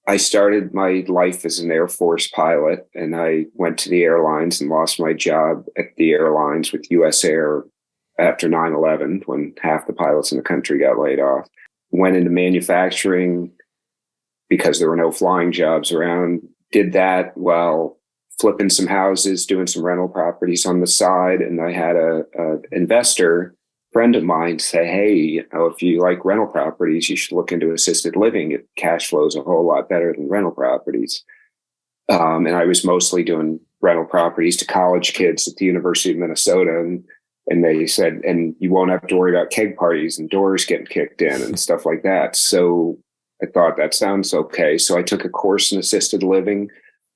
I started my life as an Air Force pilot, and I went to the airlines and lost my job at the airlines with US Air after 9/11, when half the pilots in the country got laid off. Went into manufacturing because there were no flying jobs around. Did that while flipping some houses, doing some rental properties on the side. And I had a investor friend of mine say, hey, if you like rental properties, you should look into assisted living. It cash flows a whole lot better than rental properties. And I was mostly doing rental properties to college kids at the University of Minnesota. And they said, and you won't have to worry about keg parties and doors getting kicked in and stuff like that. So I thought that sounds okay. So I took a course in assisted living.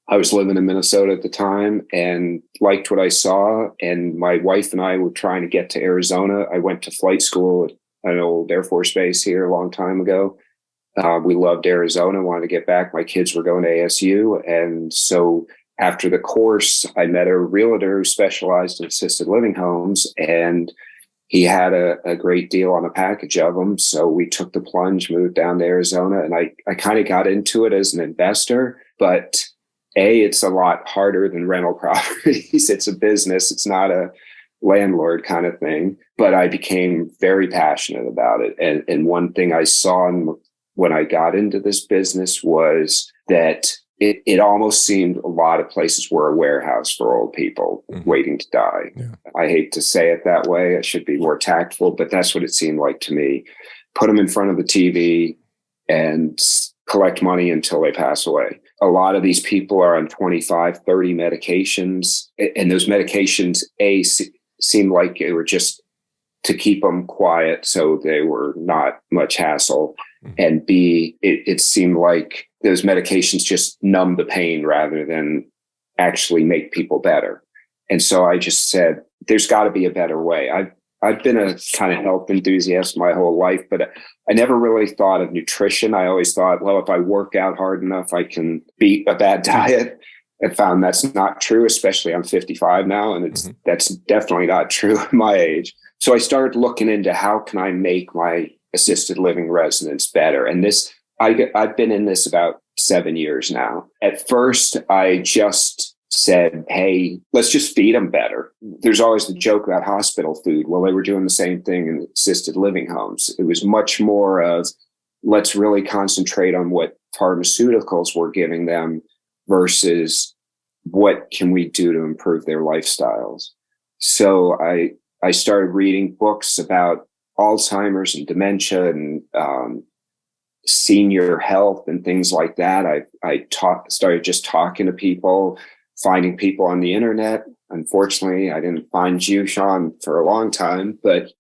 I was living in Minnesota at the time and liked what I saw. And my wife and I were trying to get to Arizona. I went to flight school at an old Air Force base here a long time ago. We loved Arizona, wanted to get back. My kids were going to ASU. And so after the course, I met a realtor who specialized in assisted living homes, and he had a great deal on a package of them. So we took the plunge, moved down to Arizona, and I kind of got into it as an investor, but it's a lot harder than rental properties. It's a business. It's not a landlord kind of thing, but I became very passionate about it. And one thing I saw when I got into this business was that it almost seemed a lot of places were a warehouse for old people waiting to die. Yeah. I hate to say it that way. I should be more tactful, but that's what it seemed like to me. Put them in front of the TV and collect money until they pass away. A lot of these people are on 25, 30 medications, and those medications, A, seem like they were just to keep them quiet so they were not much hassle. And B, it seemed like those medications just numb the pain rather than actually make people better. And so I just said, there's got to be a better way. I've been a kind of health enthusiast my whole life, but I never really thought of nutrition. I always thought, well, if I work out hard enough, I can beat a bad diet. I found that's not true, especially I'm 55 now, and that's definitely not true at my age. So I started looking into how can I make my assisted living residents better. And I've been in this about 7 years now. At first, I just said, hey, let's just feed them better. There's always the joke about hospital food. Well, they were doing the same thing in assisted living homes. It was much more of, let's really concentrate on what pharmaceuticals we're giving them versus what can we do to improve their lifestyles. So I started reading books about Alzheimer's and dementia and senior health and things like that. I started just talking to people, finding people on the internet. Unfortunately, I didn't find you, Shawn, for a long time, but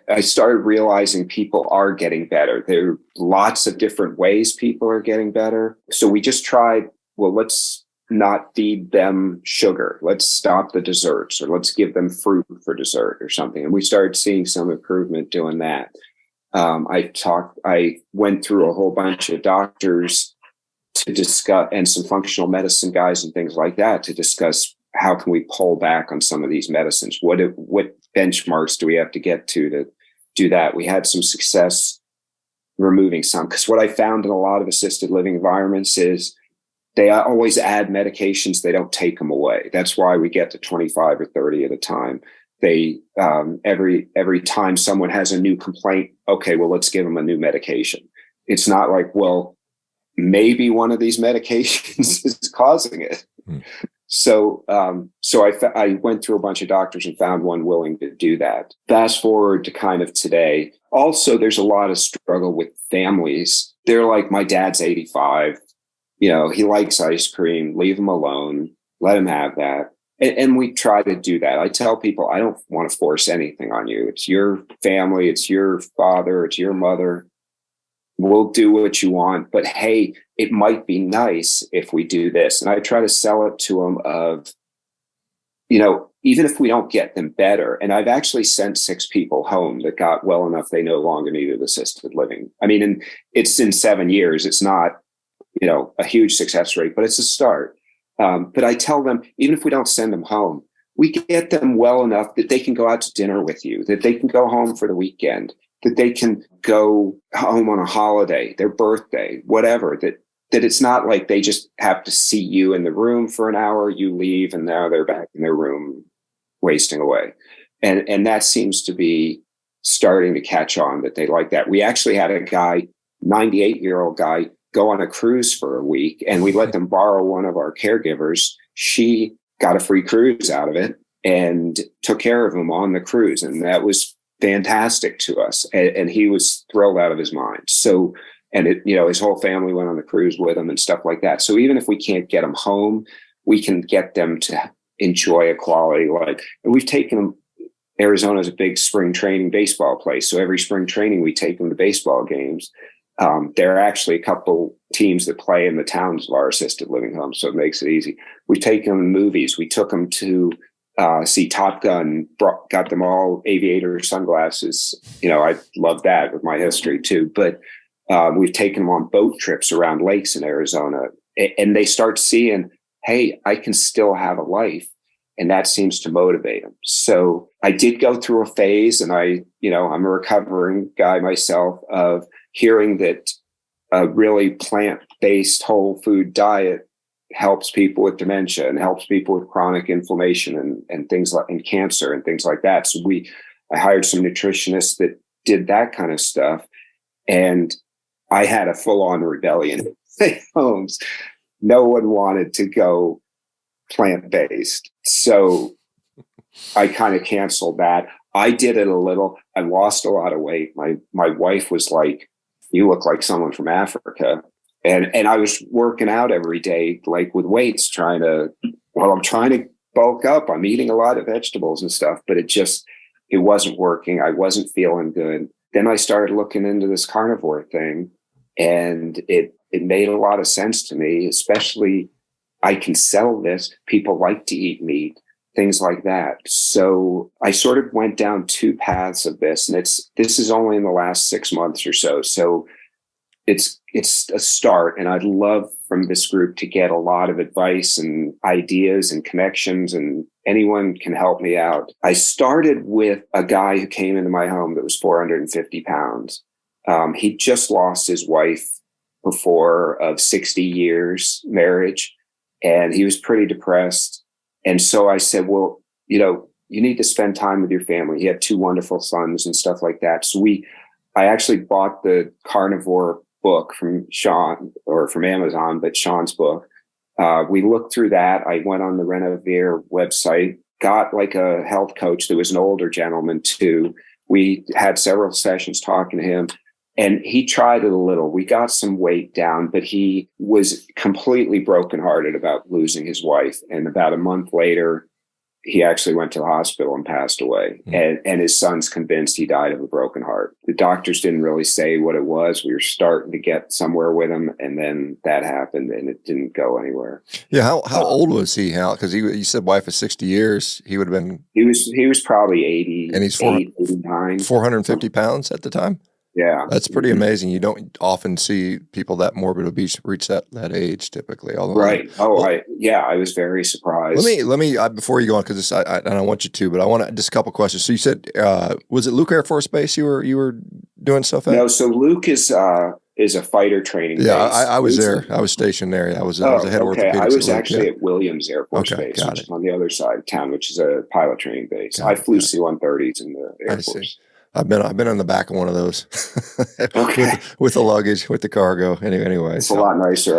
I started realizing people are getting better. There are lots of different ways people are getting better. So we just tried, well, let's not feed them sugar. Let's stop the desserts, or let's give them fruit for dessert or something. And we started seeing some improvement doing that. I went through a whole bunch of doctors to discuss, and some functional medicine guys and things like that, to discuss how can we pull back on some of these medicines? What benchmarks do we have to get to do that? We had some success removing some, because what I found in a lot of assisted living environments is they always add medications. They don't take them away. That's why we get to 25 or 30 at a time. They every time someone has a new complaint, okay, well, let's give them a new medication. It's not like, well, maybe one of these medications is causing it. So I went through a bunch of doctors and found one willing to do that. Fast forward to kind of today. Also, there's a lot of struggle with families. They're like, my dad's 85. He likes ice cream. Leave him alone. Let him have that. And we try to do that. I tell people, I don't want to force anything on you. It's your family. It's your father. It's your mother. We'll do what you want. But hey, it might be nice if we do this. And I try to sell it to them of, even if we don't get them better. And I've actually sent 6 people home that got well enough they no longer needed assisted living. I mean, and it's in 7 years. It's not, a huge success rate, but it's a start. But I tell them, even if we don't send them home, we get them well enough that they can go out to dinner with you, that they can go home for the weekend, that they can go home on a holiday, their birthday, whatever, that that it's not like they just have to see you in the room for an hour, you leave, and now they're back in their room wasting away. And that seems to be starting to catch on, that they like that. We actually had a guy, 98-year-old guy, go on a cruise for a week, and we let them borrow one of our caregivers. She got a free cruise out of it and took care of him on the cruise. And that was fantastic to us. And he was thrilled out of his mind. So, and his whole family went on the cruise with him and stuff like that. So even if we can't get them home, we can get them to enjoy a quality life. And we've taken them. Arizona is a big spring training baseball place. So every spring training, we take them to baseball games. There are actually a couple teams that play in the towns of our assisted living home, so it makes it easy. We've taken them to movies. We took them to see Top Gun, got them all aviator sunglasses. I love that with my history too. But we've taken them on boat trips around lakes in Arizona, and they start seeing, hey, I can still have a life. And that seems to motivate them. So I did go through a phase, and I'm a recovering guy myself, of hearing that a really plant-based whole food diet helps people with dementia and helps people with chronic inflammation and things like, and cancer and things like that. So I hired some nutritionists that did that kind of stuff. And I had a full-on rebellion at homes. No one wanted to go plant-based. So I kind of canceled that. I did it a little. I lost a lot of weight. My wife was like, "You look like someone from Africa." And I was working out every day, like with weights, I'm trying to bulk up. I'm eating a lot of vegetables and stuff, but it wasn't working. I wasn't feeling good. Then I started looking into this carnivore thing, and it made a lot of sense to me, especially I can sell this. People like to eat meat, things like that. So I sort of went down two paths of this, and this is only in the last 6 months or so. So it's a start, and I'd love from this group to get a lot of advice and ideas and connections, and anyone can help me out. I started with a guy who came into my home that was 450 pounds. He just lost his wife before of 60 years marriage. And he was pretty depressed. And so I said, well, you need to spend time with your family. He had 2 wonderful sons and stuff like that. So I actually bought the Carnivore book from Shawn, or from Amazon, but Shawn's book. We looked through that. I went on the Revero website, got like a health coach that was an older gentleman too. We had several sessions talking to him. And he tried it a little. We got some weight down, but he was completely brokenhearted about losing his wife. And about a month later, he actually went to the hospital and passed away. And his son's convinced he died of a broken heart. The doctors didn't really say what it was. We were starting to get somewhere with him, and then that happened, and it didn't go anywhere. Yeah, how old was he, Hal? Because you said wife of 60 years. He would have been. He was probably 80, and he's 89, 450 pounds at the time. Yeah. That's pretty amazing. You don't often see people that morbid obese reach that age typically. Right. I was very surprised. Let me before you go on, because I don't want you to, but I want to just a couple questions. So you said, was it Luke Air Force Base you were doing stuff at? No, so Luke is a fighter training base. Yeah, I was there. I was stationed there. I was a head orthopedic. I was actually at Williams Air Force Base, which is on the other side of town, which is a pilot training base. I flew C-130s in the Air Force. I've been on the back of one of those with the luggage, with the cargo. Anyway, it's a lot nicer